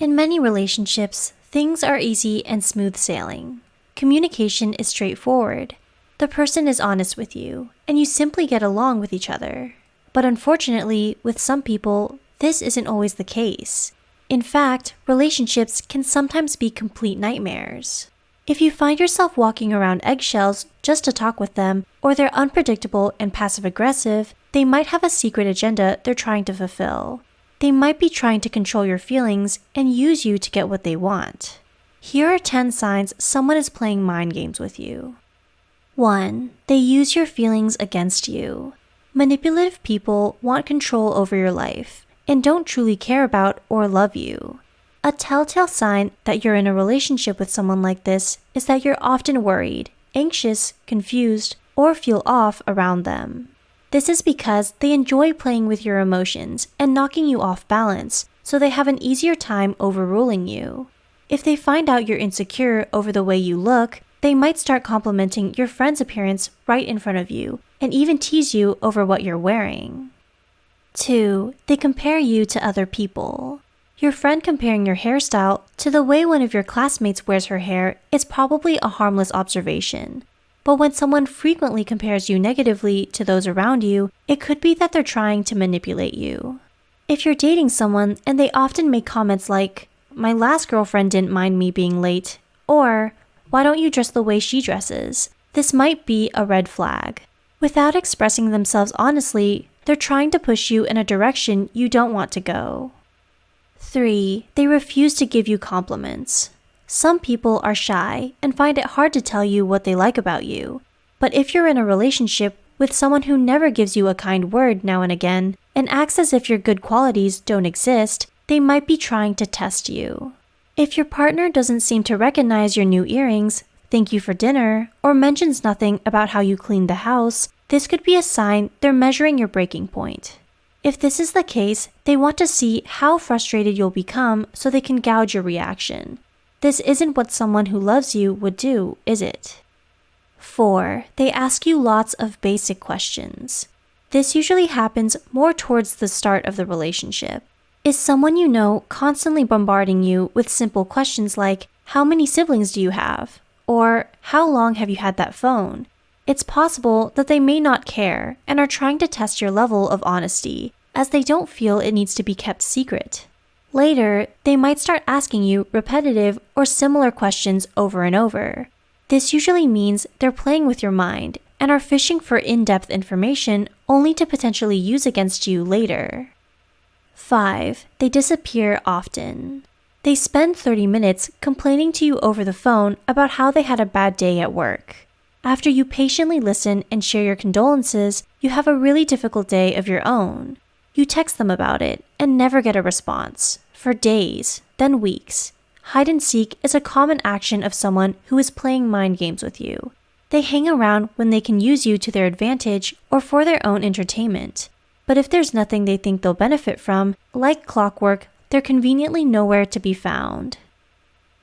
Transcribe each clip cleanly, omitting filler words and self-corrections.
In many relationships, things are easy and smooth sailing. Communication is straightforward. The person is honest with you, and you simply get along with each other. But unfortunately, with some people, this isn't always the case. In fact, relationships can sometimes be complete nightmares. If you find yourself walking around eggshells just to talk with them, or they're unpredictable and passive-aggressive, they might have a secret agenda they're trying to fulfill. They might be trying to control your feelings and use you to get what they want. Here are 10 signs someone is playing mind games with you. 1. They use your feelings against you. Manipulative people want control over your life and don't truly care about or love you. A telltale sign that you're in a relationship with someone like this is that you're often worried, anxious, confused, or feel off around them. This is because they enjoy playing with your emotions and knocking you off balance, so they have an easier time overruling you. If they find out you're insecure over the way you look, they might start complimenting your friend's appearance right in front of you and even tease you over what you're wearing. 2. They compare you to other people. Your friend comparing your hairstyle to the way one of your classmates wears her hair is probably a harmless observation. But when someone frequently compares you negatively to those around you, it could be that they're trying to manipulate you. If you're dating someone and they often make comments like, "My last girlfriend didn't mind me being late," or "Why don't you dress the way she dresses?" This might be a red flag. Without expressing themselves honestly, they're trying to push you in a direction you don't want to go. 3. They refuse to give you compliments. Some people are shy and find it hard to tell you what they like about you. But if you're in a relationship with someone who never gives you a kind word now and again and acts as if your good qualities don't exist, they might be trying to test you. If your partner doesn't seem to recognize your new earrings, thank you for dinner, or mentions nothing about how you cleaned the house, this could be a sign they're measuring your breaking point. If this is the case, they want to see how frustrated you'll become so they can gauge your reaction. This isn't what someone who loves you would do, is it? 4. They ask you lots of basic questions. This usually happens more towards the start of the relationship. Is someone you know constantly bombarding you with simple questions like, "How many siblings do you have?" or "How long have you had that phone?" It's possible that they may not care and are trying to test your level of honesty, as they don't feel it needs to be kept secret. Later, they might start asking you repetitive or similar questions over and over. This usually means they're playing with your mind and are fishing for in-depth information only to potentially use against you later. 5. They disappear often. They spend 30 minutes complaining to you over the phone about how they had a bad day at work. After you patiently listen and share your condolences, you have a really difficult day of your own. You text them about it and never get a response, for days, then weeks. Hide and seek is a common action of someone who is playing mind games with you. They hang around when they can use you to their advantage or for their own entertainment. But if there's nothing they think they'll benefit from, like clockwork, they're conveniently nowhere to be found.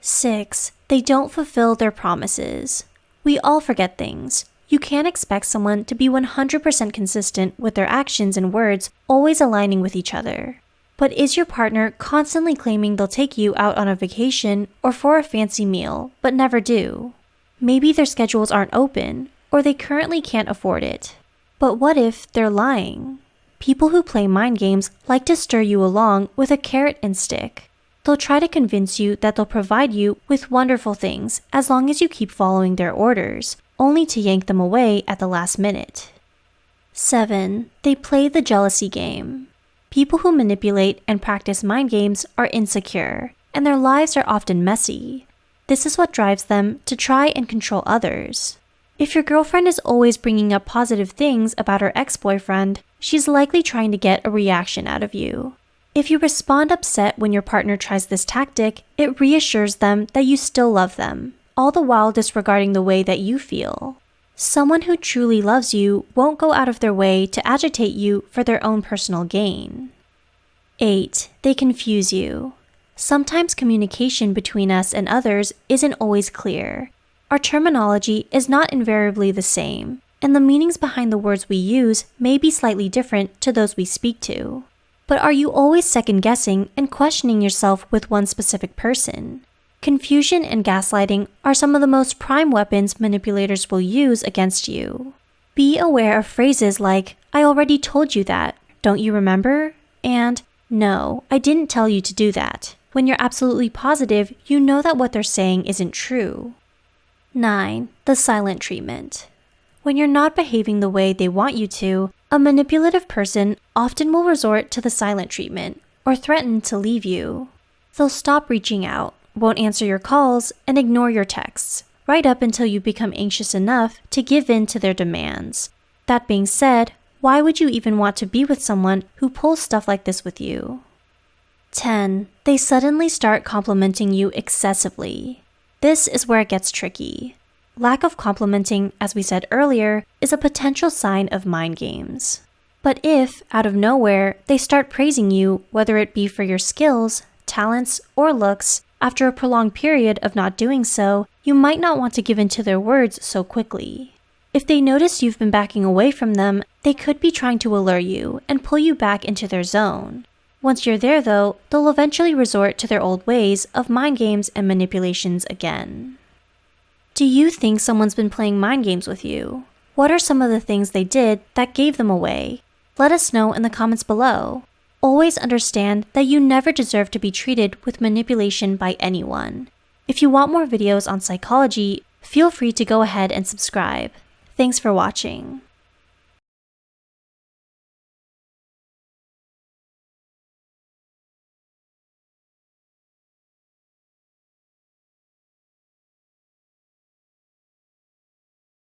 6. They don't fulfill their promises. We all forget things. You can't expect someone to be 100% consistent with their actions and words, always aligning with each other. But is your partner constantly claiming they'll take you out on a vacation or for a fancy meal, but never do? Maybe their schedules aren't open, or they currently can't afford it. But what if they're lying? People who play mind games like to stir you along with a carrot and stick. They'll try to convince you that they'll provide you with wonderful things as long as you keep following their orders, only to yank them away at the last minute. 7. They play the jealousy game. People who manipulate and practice mind games are insecure, and their lives are often messy. This is what drives them to try and control others. If your girlfriend is always bringing up positive things about her ex-boyfriend, she's likely trying to get a reaction out of you. If you respond upset when your partner tries this tactic, it reassures them that you still love them, all the while disregarding the way that you feel. Someone who truly loves you won't go out of their way to agitate you for their own personal gain. 8. They confuse you. Sometimes communication between us and others isn't always clear. Our terminology is not invariably the same, and the meanings behind the words we use may be slightly different to those we speak to. But are you always second-guessing and questioning yourself with one specific person? Confusion and gaslighting are some of the most prime weapons manipulators will use against you. Be aware of phrases like, "I already told you that, don't you remember?" And, "No, I didn't tell you to do that," when you're absolutely positive you know that what they're saying isn't true. 9. The silent treatment. When you're not behaving the way they want you to, a manipulative person often will resort to the silent treatment or threaten to leave you. They'll stop reaching out, won't answer your calls, and ignore your texts, right up until you become anxious enough to give in to their demands. That being said, why would you even want to be with someone who pulls stuff like this with you? 10. They suddenly start complimenting you excessively. This is where it gets tricky. Lack of complimenting, as we said earlier, is a potential sign of mind games. But if, out of nowhere, they start praising you, whether it be for your skills, talents, or looks, after a prolonged period of not doing so, you might not want to give in to their words so quickly. If they notice you've been backing away from them, they could be trying to allure you and pull you back into their zone. Once you're there though, they'll eventually resort to their old ways of mind games and manipulations again. Do you think someone's been playing mind games with you? What are some of the things they did that gave them away? Let us know in the comments below. Always understand that you never deserve to be treated with manipulation by anyone. If you want more videos on psychology, feel free to go ahead and subscribe. Thanks for watching.